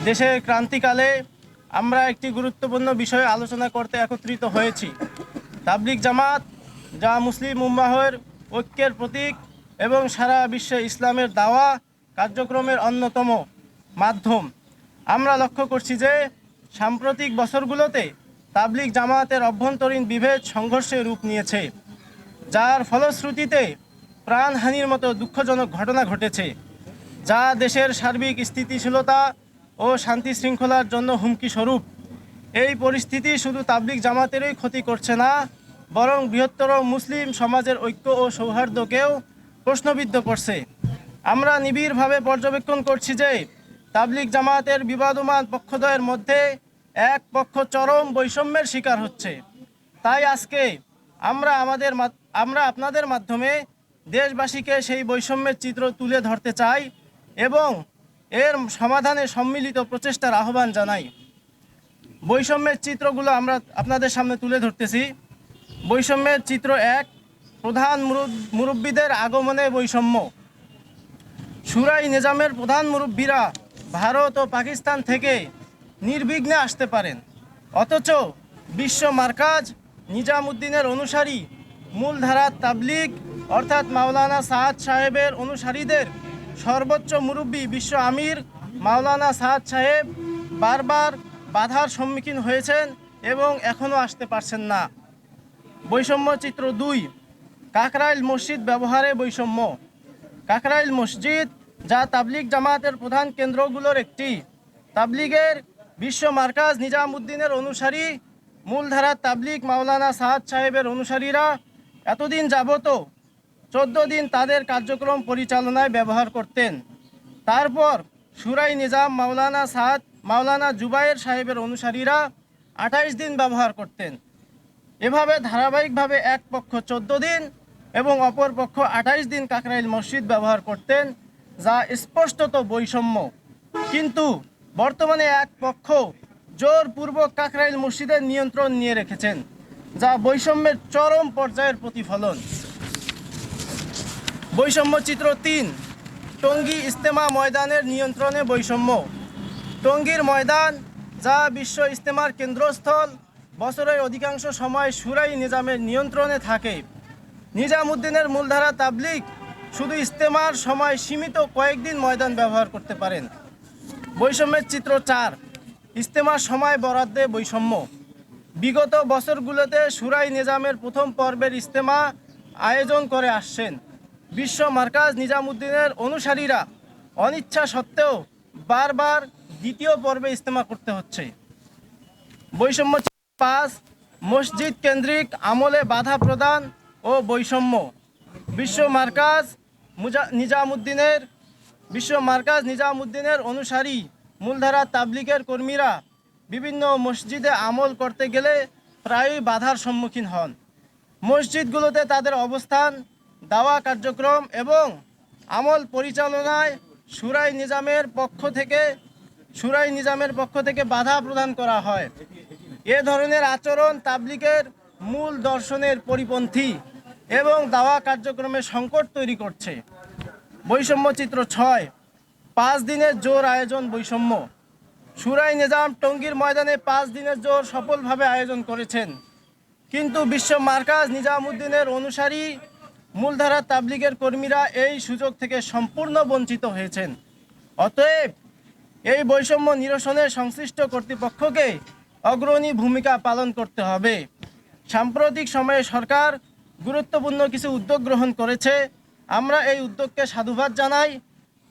দেশের ক্রান্তিকালে আমরা একটি গুরুত্বপূর্ণ বিষয়ে আলোচনা করতে একত্রিত হয়েছি। তাবলিগ জামাত, যা মুসলিম উম্মাহের ঐক্যের প্রতীক এবং সারা বিশ্বে ইসলামের দাওয়া কার্যক্রমের অন্যতম মাধ্যম। আমরা লক্ষ্য করছি যে সাম্প্রতিক বছরগুলোতে তাবলিগ জামাতের অভ্যন্তরীণ বিভেদ সংঘর্ষে রূপ নিয়েছে, যার ফলশ্রুতিতে প্রাণহানির মতো দুঃখজনক ঘটনা ঘটেছে, যা দেশের সার্বিক স্থিতিশীলতা ও শান্তি শৃঙ্খলার জন্য হুমকি স্বরূপ। এই পরিস্থিতি শুধু তাবলিগ জামাতেরই ক্ষতি করছে না, বরং বৃহত্তর মুসলিম সমাজের ঐক্য ও সৌহার্দ্যকেও প্রশ্নবিদ্ধ করছে। আমরা নিবিড়ভাবে পর্যবেক্ষণ করছি যে তাবলিগ জামাতের বিবাদমান পক্ষদ্বয়ের মধ্যে এক পক্ষ চরম বৈষম্যের শিকার হচ্ছে। তাই আজকে আমরা আপনাদের মাধ্যমে দেশবাসীকে সেই বৈষম্যের চিত্র তুলে ধরতে চাই এবং এর সমাধানে সম্মিলিত প্রচেষ্টার আহ্বান জানাই। বৈষম্যের চিত্রগুলো আমরা আপনাদের সামনে তুলে ধরতেছি। বৈষম্যের চিত্র 1, প্রধান মুরব্বীদের আগমনে বৈষম্য। শুরাই নিজামের প্রধান মুরব্বীরা ভারত ও পাকিস্তান থেকে নির্বিঘ্নে আসতে পারেন, অথচ বিশ্ব মার্কাজ নিজামুদ্দিনের অনুসারী মূলধারার তাবলিগ অর্থাৎ মাওলানা সাদ সাহেবের অনুসারীদের সর্বোচ্চ মুরব্বী বিশ্ব আমির মাওলানা সাদ সাহেব বারবার বাধার সম্মুখীন হয়েছেন এবং এখনও আসতে পারছেন না। বৈষম্য চিত্র 2, কাকরাইল মসজিদ ব্যবহারে বৈষম্য। কাকরাইল মসজিদ, যা তাবলিগ জামাতের প্রধান কেন্দ্রগুলোর একটি, তাবলিগের বিশ্ব মার্কাজ নিজামুদ্দিনের অনুসারী মূলধারার তাবলিগ মাওলানা সাদ সাহেবের অনুসারীরা এতদিন যাবত 14 দিন তাদের কার্যক্রম পরিচালনায় ব্যবহার করতেন। তারপর শুরাই নিজাম মাওলানা জুবায়ের সাহেবের অনুসারীরা 28 দিন ব্যবহার করতেন। এভাবে ধারাবাহিকভাবে এক পক্ষ 14 দিন এবং অপর পক্ষ 28 দিন কাকরাইল মসজিদ ব্যবহার করতেন, যা স্পষ্টত বৈষম্য। কিন্তু বর্তমানে এক পক্ষ জোরপূর্বক কাকরাইল মসজিদের নিয়ন্ত্রণ নিয়ে রেখেছেন, যা বৈষম্যের চরম পর্যায়ের প্রতিফলন। বৈষম্য চিত্র 3, টঙ্গী ইজতেমা ময়দানের নিয়ন্ত্রণে বৈষম্য। টঙ্গীর ময়দান, যা বিশ্ব ইজতেমার কেন্দ্রস্থল, বছরের অধিকাংশ সময় শুরাই নিজামের নিয়ন্ত্রণে থাকে। নিজামুদ্দিনের মূলধারা তাবলিগ শুধু ইজতেমার সময় সীমিত কয়েকদিন ময়দান ব্যবহার করতে পারেন। বৈষম্যের চিত্র 4, ইজতেমার সময় বরাদ্দে বৈষম্য। বিগত বছরগুলোতে শুরাই নিজামের প্রথম পর্বের ইজতেমা আয়োজন করে আসছেন। বিশ্ব মার্কাজ নিজামুদ্দিনের অনুসারীরা অনিচ্ছা সত্ত্বেও বারবার দ্বিতীয় পর্বে ইজতেমা করতে হচ্ছে। বৈষম্য 5, মসজিদ কেন্দ্রিক আমলে বাধা প্রদান ও বৈষম্য। বিশ্ব মার্কাজ নিজামুদ্দিনের অনুসারী মূলধারা তাবলিগের কর্মীরা বিভিন্ন মসজিদে আমল করতে গেলে প্রায়ই বাধার সম্মুখীন হন। মসজিদগুলোতে তাদের অবস্থান, দাওয়া কার্যক্রম এবং আমল পরিচালনায় শুরাই নিজামের পক্ষ থেকে বাধা প্রদান করা হয়। এ ধরনের আচরণ তাবলিগের মূল দর্শনের পরিপন্থী এবং দাওয়া কার্যক্রমে সংকট তৈরি করছে। বৈষম্য চিত্র 6, 5 দিনের জোর আয়োজন বৈষম্য। শুরাই নিজাম টঙ্গীর ময়দানে 5 দিনের জোর সফলভাবে আয়োজন করেছেন, কিন্তু বিশ্ব মার্কাজ নিজামুদ্দিনের অনুসারী মূলধারা তাবলিগের কর্মীরা এই সুযোগ থেকে সম্পূর্ণ বঞ্চিত হয়েছেন। অতএব এই বৈষম্য নিরসনে সংশ্লিষ্ট কর্তৃপক্ষকে অগ্রণী ভূমিকা পালন করতে হবে। সাম্প্রতিক সময়ে সরকার গুরুত্বপূর্ণ কিছু উদ্যোগ গ্রহণ করেছে, আমরা এই উদ্যোগকে সাধুবাদ জানাই,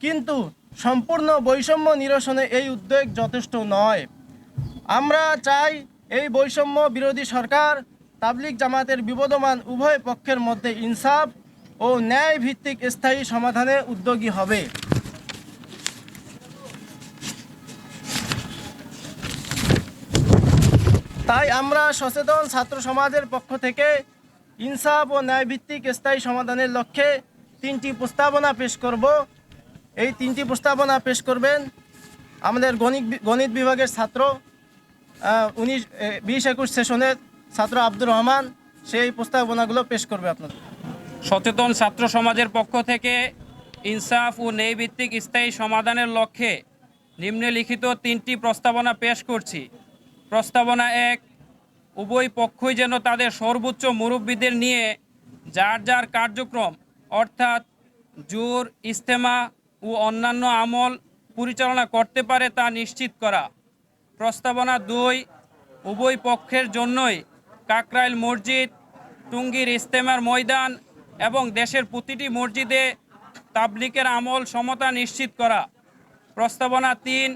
কিন্তু সম্পূর্ণ বৈষম্য নিরসনে এই উদ্যোগ যথেষ্ট নয়। আমরা চাই এই বৈষম্য বিরোধী সরকার তাবলিগ জামাতের বিবদমান উভয় পক্ষের মধ্যে ইনসাফ ও ন্যায় ভিত্তিক স্থায়ী সমাধানে উদ্যোগী হবে। তাই আমরা সচেতন ছাত্র সমাজের পক্ষ থেকে ইনসাফ ও ন্যায়ভিত্তিক স্থায়ী সমাধানের লক্ষ্যে 3টি প্রস্তাবনা পেশ করব। এই 3টি প্রস্তাবনা পেশ করবেন আমাদের গণিত বিভাগের ছাত্র 20-21 সেশনের ছাত্র আব্দুর রহমান। সেই প্রস্তাবনাগুলো পেশ করবে আপনাদের। সচেতন ছাত্র সমাজের পক্ষ থেকে ইনসাফ ও ন্যায়ভিত্তিক স্থায়ী সমাধানের লক্ষ্যে নিম্নলিখিত 3টি প্রস্তাবনা পেশ করছি। প্রস্তাবনা 1, উভয় পক্ষই যেন তাদের সর্বোচ্চ মুরব্বীদের নিয়ে যার যার কার্যক্রম অর্থাৎ জোর, ইজতেমা ও অন্যান্য আমল পরিচালনা করতে পারে তা নিশ্চিত করা। প্রস্তাবনা 2, উভয় পক্ষের জন্যই কাকরাইল মসজিদ, টুঙ্গীর ইজতেমার ময়দান এবং দেশের প্রতিটি মসজিদে তাবলিগের আমল সমতা নিশ্চিত করা। প্রস্তাবনা 3,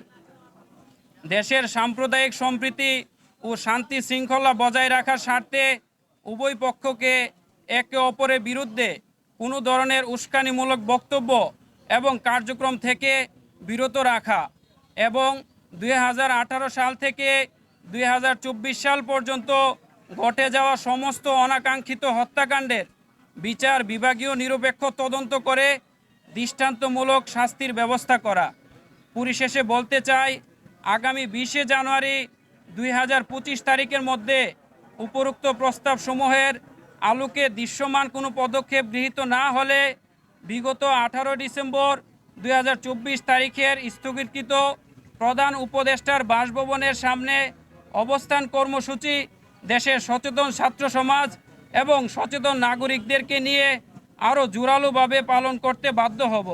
দেশের সাম্প্রদায়িক সম্প্রীতি ও শান্তি শৃঙ্খলা বজায় রাখার স্বার্থে উভয় পক্ষকে একে অপরের বিরুদ্ধে কোনো ধরনের উস্কানিমূলক বক্তব্য এবং কার্যক্রম থেকে বিরত রাখা এবং 2018 সাল থেকে 2024 সাল পর্যন্ত ঘটে যাওয়া সমস্ত অনাকাঙ্ক্ষিত হত্যাকাণ্ডের বিচার বিভাগীয় নিরপেক্ষ তদন্ত করে দৃষ্টান্তমূলক শাস্তির ব্যবস্থা করা। পরিশেষে বলতে চাই, আগামী 20 জানুয়ারি 2025 তারিখের মধ্যে উপরোক্ত প্রস্তাবসমূহের আলোকে দৃশ্যমান কোনো পদক্ষেপ গৃহীত না হলে বিগত 18 ডিসেম্বর 2024 তারিখের স্থগিতকৃত প্রধান উপদেষ্টার বাসভবনের সামনে অবস্থান কর্মসূচি দেশের সচেতন ছাত্র সমাজ এবং সচেতন নাগরিকদেরকে নিয়ে আরও জোরালোভাবে পালন করতে বাধ্য হব।